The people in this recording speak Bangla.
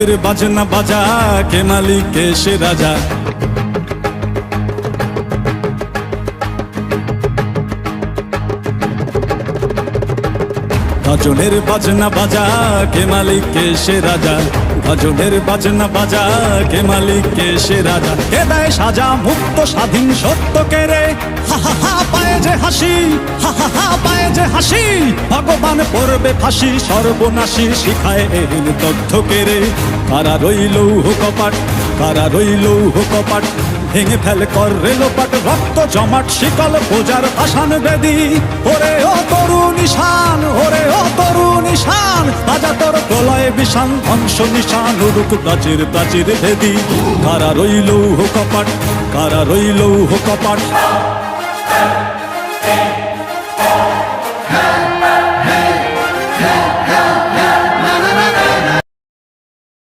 বাজনা বাজা কে মালিক কে সে রাজা। ভজনের বাজনা বাজা কে মালিক কে সে রাজা। ভজনের বাজনা বাজা কে মালিক কে সে রাজা। কে দেয় সাজা মুক্ত স্বাধীন সত্য কে রে। হা হা হা পায়ে যে হাসি, হা হা হা পায়ে যে হাসি। ভগবান পড়বে ফাঁসি সর্বনাশী শিখায় এহীন তথ্য কে রে। কারা রইল কপাট, কারা রইল কপাট। ভেঙে ফেল কর রেলোপাট রক্ত জমাট শিকল বোজার আসান বেদি। ওরে ও তরু নিশান, ওরে ও তরু নিশান। বাজা তোর প্রলয় বিশান ধ্বংস নিশান উড়ুক প্রাচীর প্রাচীর ভেদি। কারা রইল কপাট, কারা রইল কপাট।